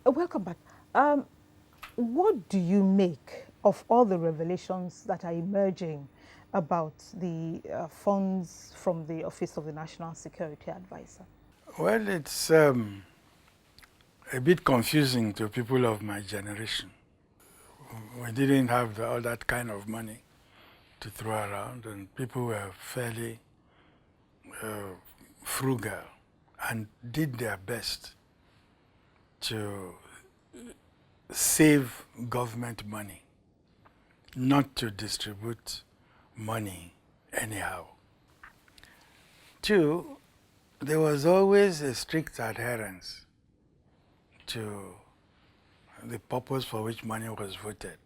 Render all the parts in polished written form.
Welcome back. What do you make of all the revelations that are emerging about the funds from the Office of the National Security Advisor? Well, it's a bit confusing to people of my generation. We didn't have all that kind of money to throw around, and people were fairly frugal and did their best to save government money, not to distribute money anyhow. Two, there was always a strict adherence to the purpose for which money was voted.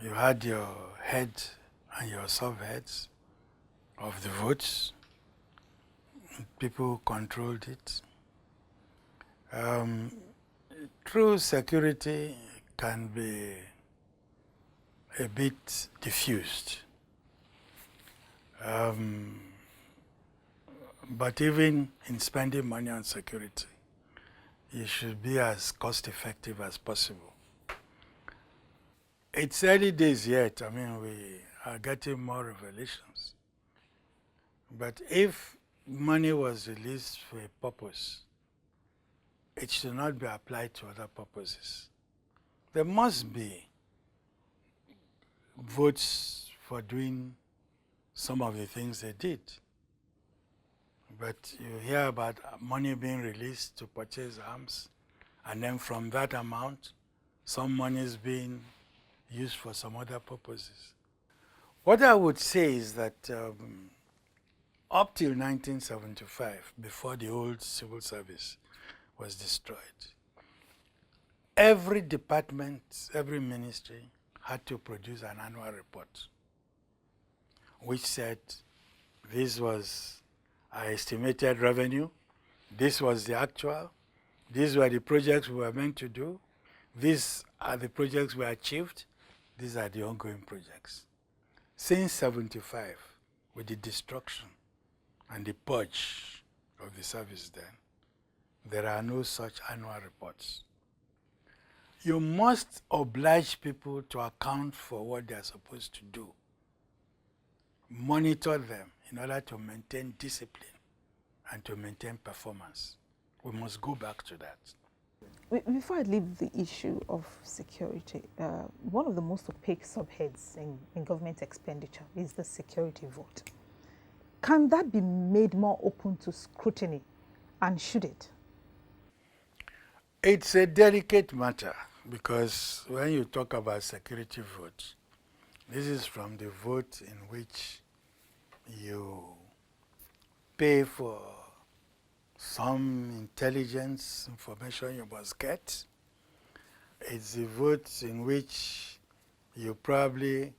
You had your head and your subheads of the votes. People controlled it. True security can be a bit diffused. But even in spending money on security, you should be as cost effective as possible. It's early days yet. I mean, we are getting more revelations. But if money was released for a purpose, it should not be applied to other purposes. There must be votes for doing some of the things they did. But you hear about money being released to purchase arms, and then from that amount, some money is being used for some other purposes. What I would say is that up till 1975, before the old civil service was destroyed, every department, every ministry had to produce an annual report which said this was our estimated revenue, this was the actual, these were the projects we were meant to do, these are the projects we achieved, these are the ongoing projects. Since 75, with the destruction and the purge of the service then, there are no such annual reports. You must oblige people to account for what they are supposed to do. Monitor them in order to maintain discipline and to maintain performance. We must go back to that. Before I leave the issue of security, one of the most opaque subheads in government expenditure is the security vote. Can that be made more open to scrutiny, and should it? It's a delicate matter because when you talk about security votes, this is from the vote in which you pay for some intelligence information you must get. It's the vote in which you probably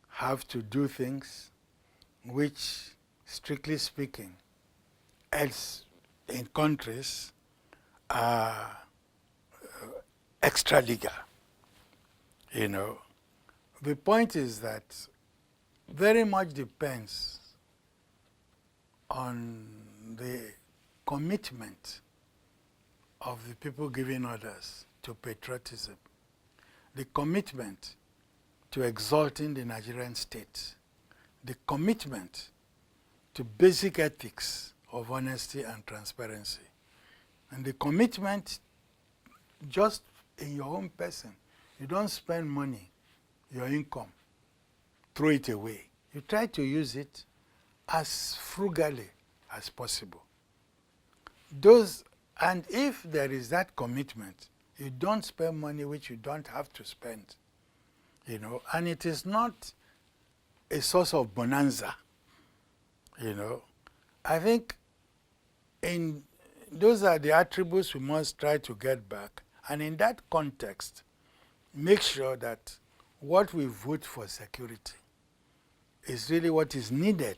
have to do things which, strictly speaking, else in countries are extra legal. You know, the point is that very much depends on the commitment of the people giving orders to patriotism, the commitment to exalting the Nigerian state, the commitment to basic ethics of honesty and transparency, and the commitment just in your own person. You don't spend money, your income, throw it away. You try to use it as frugally as possible. And if there is that commitment, you don't spend money which you don't have to spend, you know, and it is not a source of bonanza, you know. I think those are the attributes we must try to get back, and in that context, make sure that what we vote for security is really what is needed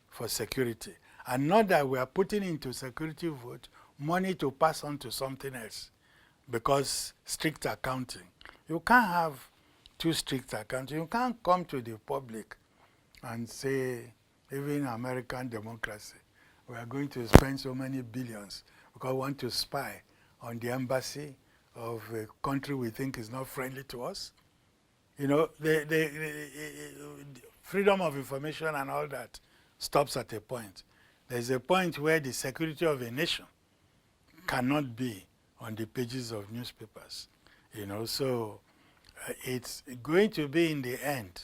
for security, and not that we are putting into security vote money to pass on to something else because strict accounting. You can't have too strict accounting. You can't come to the public and say, even American democracy, we are going to spend so many billions because we want to spy on the embassy, of a country we think is not friendly to us. You know, the freedom of information and all that stops at a point. There's a point where the security of a nation cannot be on the pages of newspapers. You know, so it's going to be in the end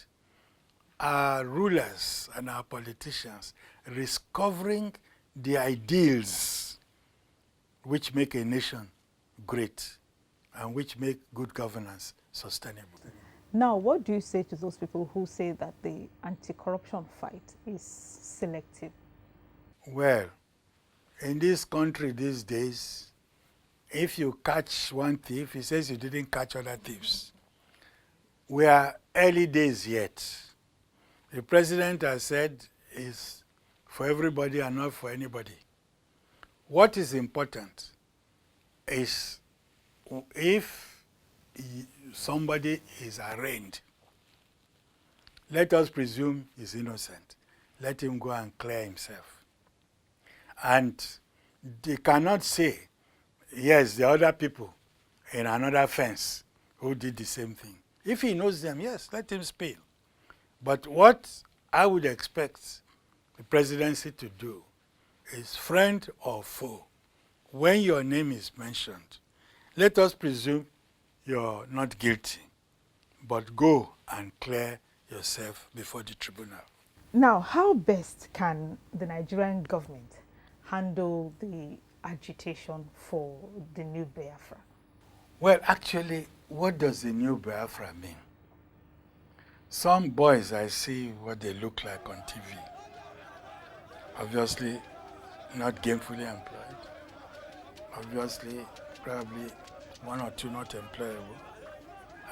our rulers and our politicians discovering the ideals which make a nation great and which make good governance sustainable. Now, what do you say to those people who say that the anti-corruption fight is selective? Well, in this country these days, if you catch one thief, he says you didn't catch other thieves. We are early days yet. The president has said it's for everybody and not for anybody. What is important is if somebody is arraigned, let us presume he's innocent. Let him go and clear himself. And they cannot say, yes, the other people in another fence who did the same thing. If he knows them, yes, let him spill. But what I would expect the presidency to do is friend or foe. When your name is mentioned, let us presume you're not guilty, but go and clear yourself before the tribunal. Now, how best can the Nigerian government handle the agitation for the new Biafra? Well, actually, what does the new Biafra mean? Some boys, I see what they look like on TV. Obviously, not gainfully employed. Obviously, probably one or two not employable.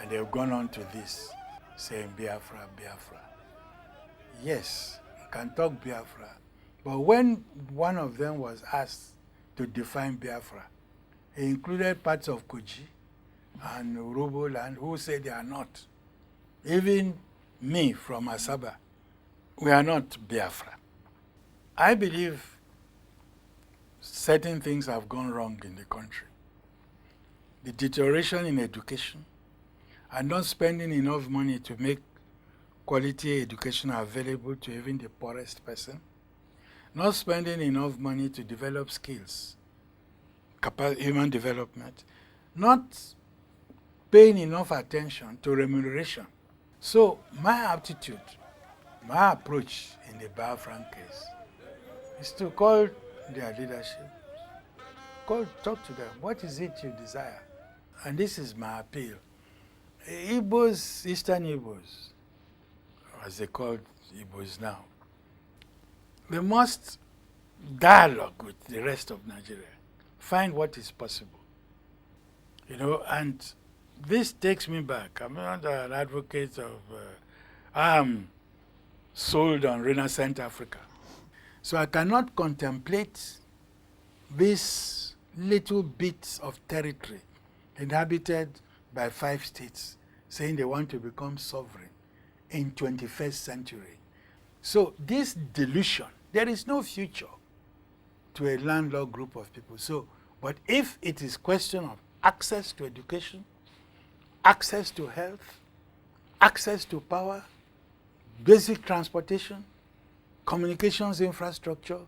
And they've gone on to this, saying Biafra, Biafra. Yes, you can talk Biafra. But when one of them was asked to define Biafra, he included parts of Koji and Urobo land who said they are not. Even me from Asaba, we are not Biafra. I believe certain things have gone wrong in the country. The deterioration in education and not spending enough money to make quality education available to even the poorest person, not spending enough money to develop skills, human development, not paying enough attention to remuneration. So my attitude, my approach in the Biafran case is to call their leadership, talk to them. What is it you desire? And this is my appeal. Igbos, Eastern Igbos, as they call Igbos now, they must dialogue with the rest of Nigeria, find what is possible. You know, and this takes me back. I'm not an advocate of, I'm sold on Renaissance Africa. So I cannot contemplate this little bits of territory inhabited by 5 states saying they want to become sovereign in 21st century. So this delusion, there is no future to a landlocked group of people. So, but if it is question of access to education, access to health, access to power, basic transportation, communications infrastructure,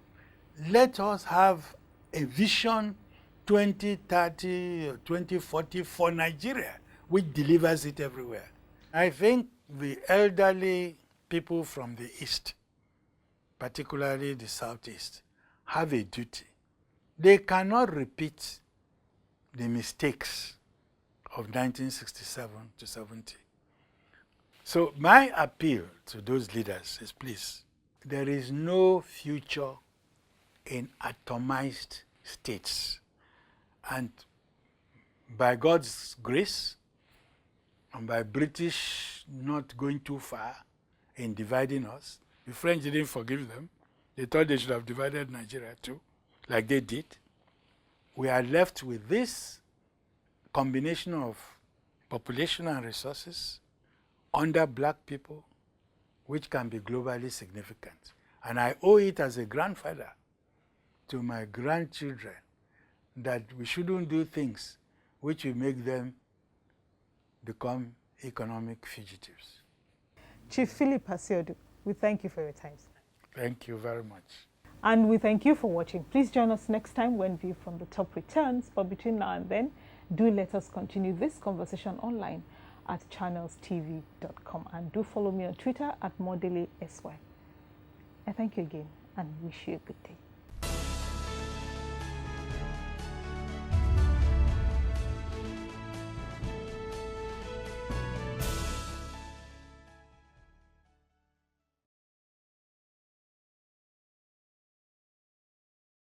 let us have a vision 2030 or 2040 for Nigeria, which delivers it everywhere. I think the elderly people from the East, particularly the Southeast, have a duty. They cannot repeat the mistakes of 1967 to 70. So my appeal to those leaders is, please, there is no future in atomized states. And by God's grace, and by British not going too far in dividing us, the French didn't forgive them. They thought they should have divided Nigeria too, like they did. We are left with this combination of population and resources under black people, which can be globally significant. And I owe it as a grandfather to my grandchildren that we shouldn't do things which will make them become economic fugitives. Chief Philip Asiodu, we thank you for your time. Thank you very much. And we thank you for watching. Please join us next time when View from the Top returns. But between now and then, do let us continue this conversation online at channelstv.com. And do follow me on Twitter at ModellySY. I thank you again and wish you a good day.